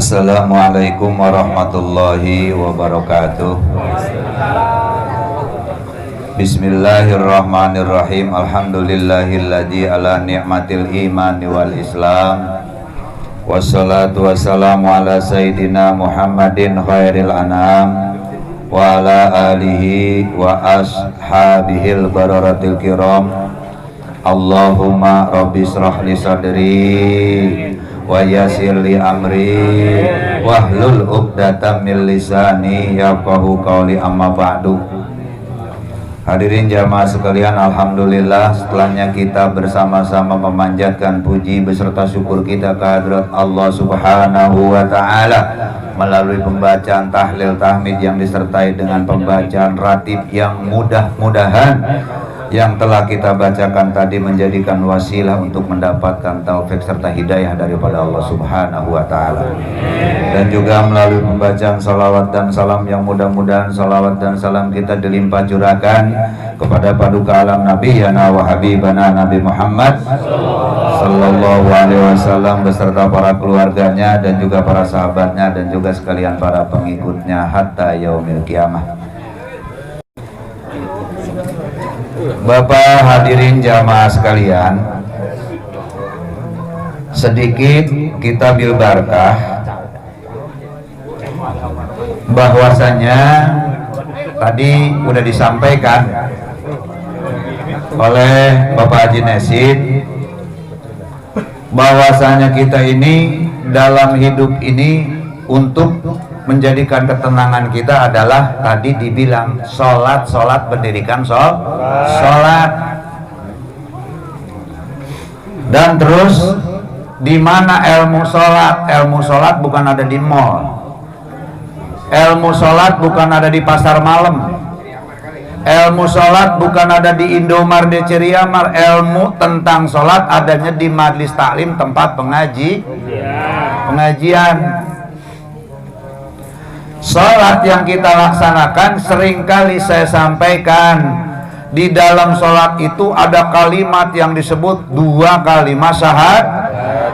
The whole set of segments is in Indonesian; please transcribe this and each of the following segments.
Assalamualaikum warahmatullahi wabarakatuh. Bismillahirrahmanirrahim. Alhamdulillahilladzi ala ni'matil imani wal islam. Wassalatu wassalamu ala sayyidina Muhammadin khairil anam wa ala alihi wa ashabihil bararatil kiram. Allahumma rabbi israh li sadri wa yassir li amri wahlul 'uqdatam min lisani yafqahu qawli, amma ba'du. Hadirin jamaah sekalian, alhamdulillah setelahnya kita bersama-sama memanjatkan puji beserta syukur kita kehadirat Allah Subhanahu wa taala melalui pembacaan tahlil tahmid yang disertai dengan pembacaan ratib yang mudah-mudahan yang telah kita bacakan tadi menjadikan wasilah untuk mendapatkan taufik serta hidayah daripada Allah Subhanahu wa taala. Dan juga melalui pembacaan salawat dan salam yang mudah-mudahan salawat dan salam kita dilimpah curahkan kepada paduka alam Nabi yana wa habibana Nabi Muhammad sallallahu alaihi wasallam beserta para keluarganya dan juga para sahabatnya dan juga sekalian para pengikutnya hatta yaumil qiyamah. Bapak hadirin jamaah sekalian, sedikit kita bil barakah bahwasanya tadi udah disampaikan oleh Bapak Haji Nesid bahwasanya kita ini dalam hidup ini untuk menjadikan ketenangan kita adalah tadi dibilang sholat, mendirikan sholat. Dan terus di mana ilmu sholat? Ilmu sholat bukan ada di mall. Ilmu sholat bukan ada di pasar malam. Ilmu sholat bukan ada di Indomaret di Ceriamar. Ilmu tentang sholat adanya di majlis taklim, tempat pengajian. Sholat yang kita laksanakan seringkali saya sampaikan, di dalam sholat itu ada kalimat yang disebut dua kalimat syahadat.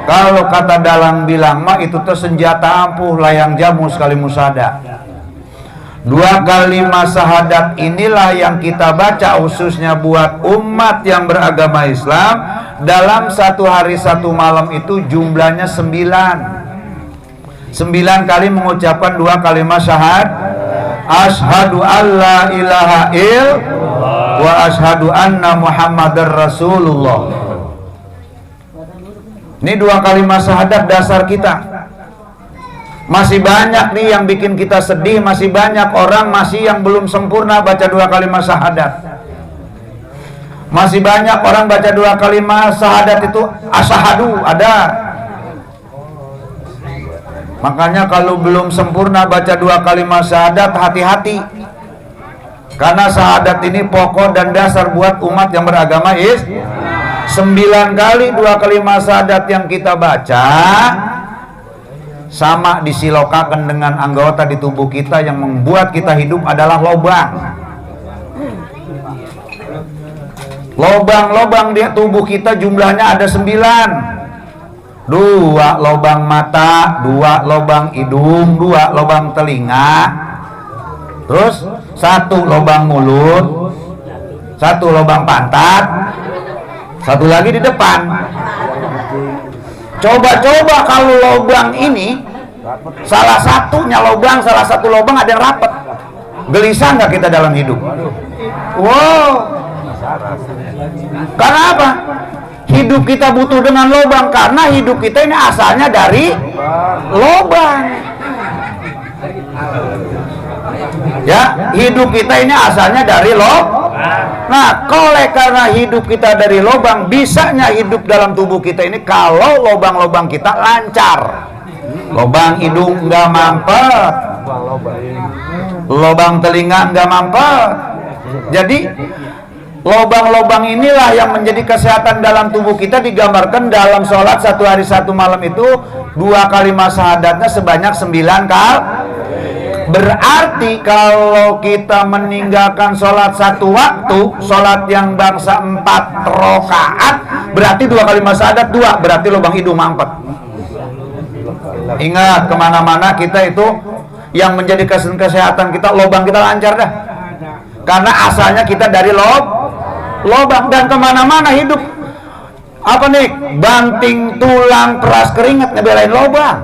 Kalau kata dalang bilang mah itu tuh senjata ampuh layang jamu sekali musada. Dua kalimat syahadat inilah yang kita baca khususnya buat umat yang beragama Islam dalam satu hari satu malam itu jumlahnya 9 kali mengucapkan dua kalimat syahadat. Asyhadu alla ilaha illallah wa asyhadu anna muhammadar rasulullah. Ini dua kalimat syahadat dasar kita. Masih banyak nih yang bikin kita sedih, masih banyak orang masih yang belum sempurna baca dua kalimat syahadat. Masih banyak orang baca dua kalimat syahadat itu asyhadu ada. Makanya kalau belum sempurna baca dua kalimat syahadat, hati-hati. Karena syahadat ini pokok dan dasar buat umat yang beragama Islam. 9 kali dua kalimat syahadat yang kita baca sama disilokakan dengan anggota di tubuh kita yang membuat kita hidup adalah lobang. Lobang-lobang di tubuh kita jumlahnya ada 9. 2 lubang mata, 2 lubang hidung, 2 lubang telinga, terus 1 lubang mulut, 1 lubang pantat, 1 lagi di depan. Coba-coba kalau lubang ini salah satunya lubang, salah satu lubang ada yang rapat, gelisah nggak kita dalam hidup? Wow. Karena apa? Hidup kita butuh dengan lubang, karena hidup kita ini asalnya dari lubang. Ya, hidup kita ini asalnya dari lubang. Nah, karena hidup kita dari lubang, bisanya hidup dalam tubuh kita ini kalau lubang-lubang kita lancar. Lubang hidung nggak mampet, lubang telinga nggak mampet. Jadi lobang-lobang inilah yang menjadi kesehatan dalam tubuh kita. Digambarkan dalam sholat satu hari satu malam itu dua kalimat syahadatnya sebanyak 9 kali. Berarti kalau kita meninggalkan sholat satu waktu, sholat yang bangsa 4 rakaat, berarti 2 kalimat syahadat 2, berarti lubang hidung mampet. Ingat, kemana-mana kita itu yang menjadi kesehatan kita, lobang kita lancar dah. Karena asalnya kita dari lobang, dan kemana-mana hidup apa nih, banting tulang peras keringat ngebelain lobang.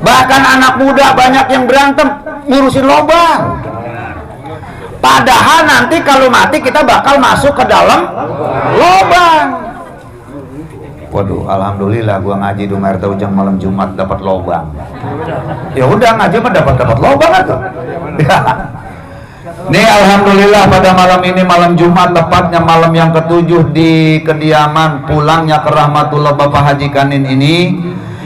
Bahkan anak muda banyak yang berantem ngurusin lobang. Padahal nanti kalau mati kita bakal masuk ke dalam lobang. Waduh, alhamdulillah gua ngaji di Merta Ujang malam Jumat dapat lobang. Ya udah ngaji mah dapat lobang atuh. Ya. Nih alhamdulillah pada malam ini malam Jumat, tepatnya malam yang ketujuh di kediaman pulangnya ke Rahmatullah Bapak Haji Kanin ini,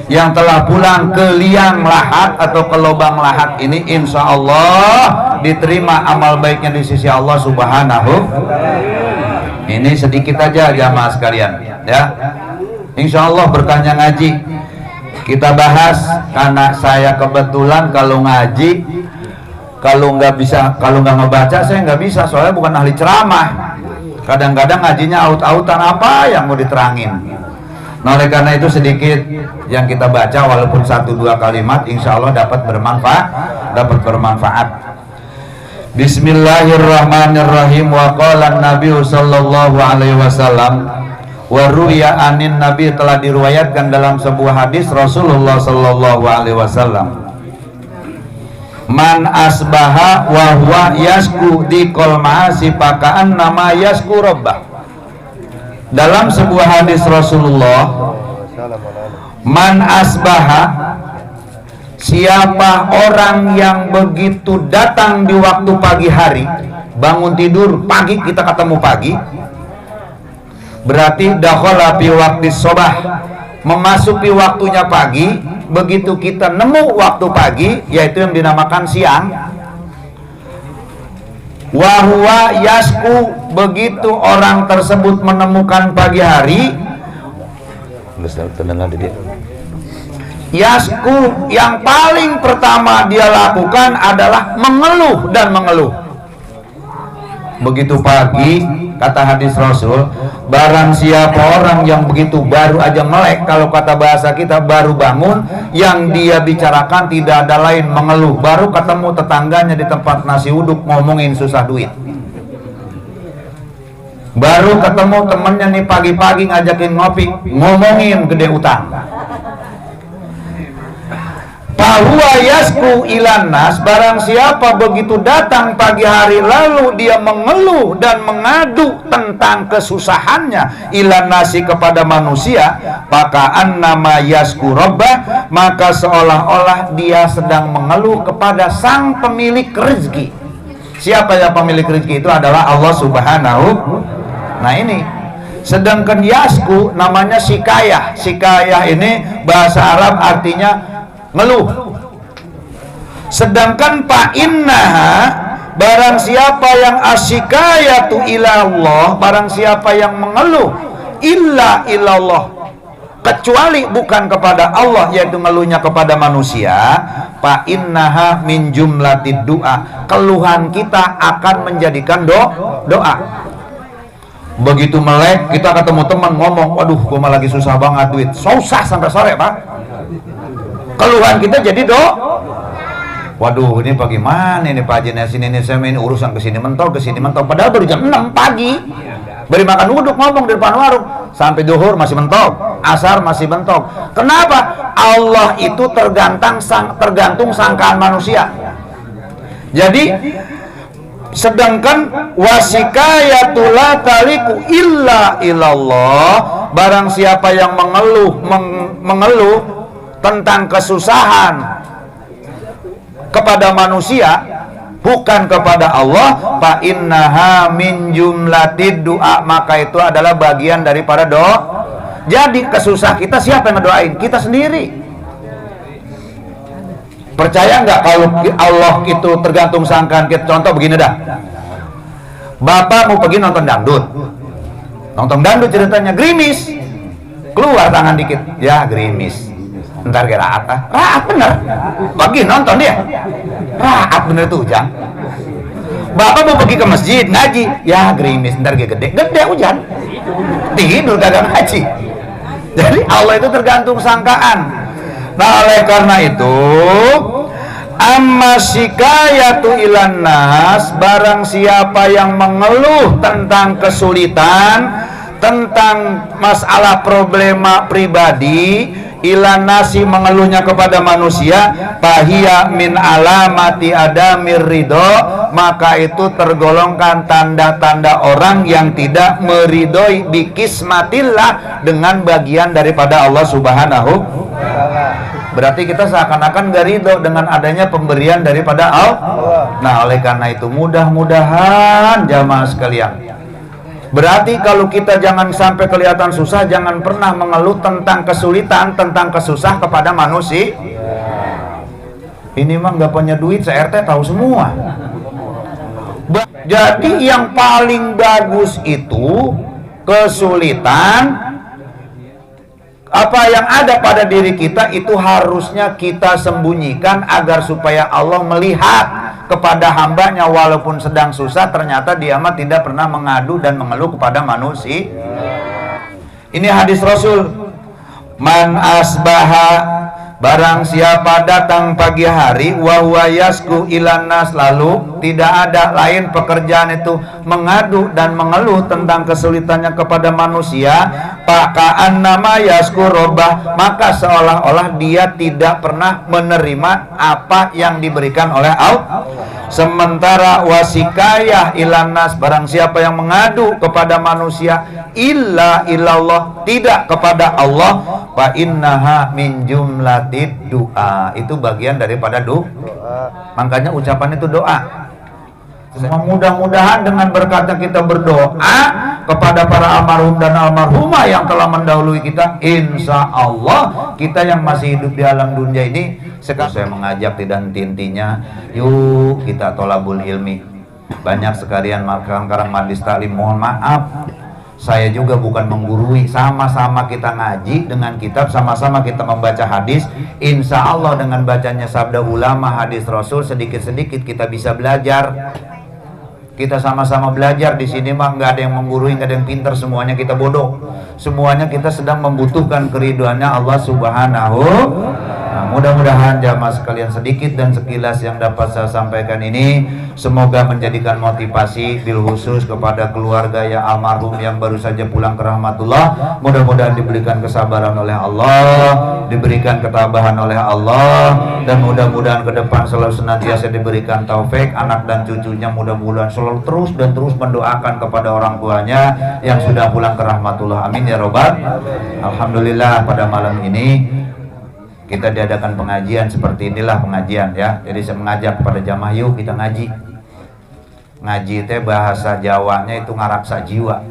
yang telah pulang ke liang lahat atau ke lubang lahat ini, insya Allah diterima amal baiknya di sisi Allah Subhanahu. Ini sedikit aja jamaah sekalian ya. Insya Allah berkahnya ngaji kita bahas, karena saya kebetulan kalau ngaji, kalau nggak ngebaca saya nggak bisa, soalnya bukan ahli ceramah. Kadang-kadang ngajinya aut-autan apa yang mau diterangin. Nah oleh karena itu sedikit yang kita baca, walaupun 1-2 kalimat, insya Allah dapat bermanfaat. Bismillahirrahmanirrahim. Wa qala Nabi sallallahu alaihi wasallam, wa ruya anin Nabi, telah diriwayatkan dalam sebuah hadis Rasulullah sallallahu alaihi wasallam, man asbaha wa huwa yasku dikol ma'asi pakaan nama yasku rabbah. Dalam sebuah hadis Rasulullah, man asbaha, siapa orang yang begitu datang di waktu pagi hari, bangun tidur pagi, kita ketemu pagi, berarti dakhala fi waqti sobah, memasuki waktunya pagi. Begitu kita nemu waktu pagi, yaitu yang dinamakan siang, wahwa yasku, begitu orang tersebut menemukan pagi hari, yasku, yang paling pertama dia lakukan adalah mengeluh dan mengeluh. Begitu pagi, kata hadis Rasul, barang siapa orang yang begitu baru aja melek, kalau kata bahasa kita baru bangun, yang dia bicarakan tidak ada lain mengeluh. Baru ketemu tetangganya di tempat nasi uduk ngomongin susah duit, baru ketemu temennya nih pagi-pagi ngajakin ngopi ngomongin gede utang. Fahuwa yasku ilan nas, barang siapa begitu datang pagi hari lalu dia mengeluh dan mengadu tentang kesusahannya ilan nasi kepada manusia, pakaan nama yasku rabbah, maka seolah-olah dia sedang mengeluh kepada sang pemilik rezeki. Siapa yang pemilik rezeki? Itu adalah Allah Subhanahu. Nah ini, sedangkan yasku namanya sikayah. Sikayah ini bahasa Arab artinya ngeluh. Sedangkan fa'innaha, barang siapa yang asyikayatu ila Allah, barang siapa yang mengeluh illa ilallah, kecuali bukan kepada Allah, yaitu ngeluhnya kepada manusia, fa'innaha min jumlatid du'a, keluhan kita akan menjadikan doa. Begitu melek kita ketemu teman ngomong, waduh gua mah lagi susah banget duit, susah sampai sore pak, keluhan kita jadi waduh ini bagaimana ini Pak Haji Nasin, ini saya main urusan kesini mentok, padahal baru jam 6 pagi, beri makan uduk ngomong di depan warung, sampai duhur masih mentok, asar masih mentok. Kenapa? Allah itu tergantung sangkaan manusia. Jadi sedangkan wasikayatullah taliku illa ilallah, barang siapa yang mengeluh tentang kesusahan kepada manusia bukan kepada Allah, fa innaha min jumlatid du'a, maka itu adalah bagian daripada doa. Jadi kesusah kita siapa yang ngedoain? Kita sendiri. Percaya nggak kalau Allah itu tergantung sangkaan kita? Contoh begini dah, bapak mau pergi nonton dangdut ceritanya gerimis, keluar tangan dikit, ya gerimis. Ntar kira raat bener, pergi nonton dia, raat bener tuh hujan. Bapak mau pergi ke masjid ngaji, ya gerimis, ntar gede hujan, tidur kagak ngaji. Jadi Allah itu tergantung sangkaan. Nah, oleh karena itu, amma syikayatu ilan nas, barang siapa yang mengeluh tentang kesulitan, tentang masalah problema pribadi, ilan nasi, mengeluhnya kepada manusia, fahiya min alamati adamir ridho, maka itu tergolongkan tanda-tanda orang yang tidak meridhoi bikismatillah, dengan bagian daripada Allah Subhanahu. Berarti kita seakan-akan gak ridho dengan adanya pemberian daripada Allah. Nah, oleh karena itu mudah-mudahan jamaah sekalian, berarti kalau kita jangan sampai kelihatan susah, jangan pernah mengeluh tentang kesulitan, tentang kesusah kepada manusia. Ini mah nggak punya duit, CRT tahu semua. Jadi yang paling bagus itu kesulitan apa yang ada pada diri kita itu harusnya kita sembunyikan, agar supaya Allah melihat kepada hambanya walaupun sedang susah, ternyata dia mah tidak pernah mengadu dan mengeluh kepada manusia. Ini hadis Rasul, man asbaha, barang siapa datang pagi hari, wa huwa yasku ilan nas, lalu tidak ada lain pekerjaan itu mengadu dan mengeluh tentang kesulitannya kepada manusia, pakaan nama yasku robah, maka seolah-olah dia tidak pernah menerima apa yang diberikan oleh Allah. Sementara wasikayah ilan nas, barang siapa yang mengadu kepada manusia, illa illallah, tidak kepada Allah, fa innaha min jumlatid doa, itu bagian daripada doa. Makanya ucapan itu doa. Mudah-mudahan dengan berkata kita berdoa kepada para almarhum dan almarhumah yang telah mendahului kita, insya Allah kita yang masih hidup di alam dunia ini, sekarang saya mengajak tidak henti-hentinya, yuk kita tolabul ilmi. Banyak sekalian sekarang majlis taklim, mohon maaf, saya juga bukan menggurui, sama-sama kita ngaji dengan kitab, sama-sama kita membaca hadis. Insya Allah dengan bacanya sabda ulama, hadis Rasul, sedikit-sedikit kita bisa belajar. Kita sama-sama belajar di sini mah, nggak ada yang menggurui, nggak ada yang pintar, semuanya kita bodoh. Semuanya kita sedang membutuhkan keriduannya Allah Subhanahu. Nah, mudah-mudahan jamaah sekalian sedikit dan sekilas yang dapat saya sampaikan ini semoga menjadikan motivasi bil khusus kepada keluarga yang almarhum yang baru saja pulang ke rahmatullah. Mudah-mudahan diberikan kesabaran oleh Allah, diberikan ketabahan oleh Allah, dan mudah-mudahan ke depan selalu senantiasa diberikan taufik, anak dan cucunya mudah-mudahan selalu terus dan terus mendoakan kepada orang tuanya yang sudah pulang ke rahmatullah. Amin ya robbal. Alhamdulillah pada malam ini kita diadakan pengajian seperti inilah pengajian ya. Jadi saya mengajak kepada jamaah, yuk kita ngaji. Ngaji teh bahasa Jawanya itu ngaraksa jiwa.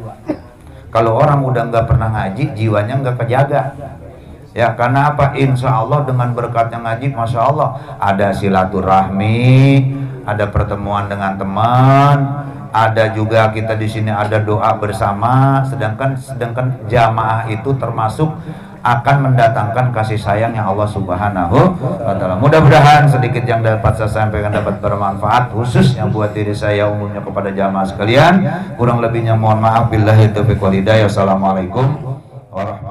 Kalau orang udah nggak pernah ngaji, jiwanya nggak kejaga. Ya karena apa? Insya Allah dengan berkatnya ngaji, masya Allah ada silaturahmi, ada pertemuan dengan teman, ada juga kita di sini ada doa bersama. Sedangkan jamaah itu termasuk akan mendatangkan kasih sayang yang Allah Subhanahu wa ta'ala. Mudah-mudahan sedikit yang dapat saya sampaikan dapat bermanfaat, khususnya buat diri saya, umumnya kepada jamaah sekalian. Kurang lebihnya mohon maaf. Billahi taufiq wal hidayah. Assalamualaikum warahmatullahi wabarakatuh.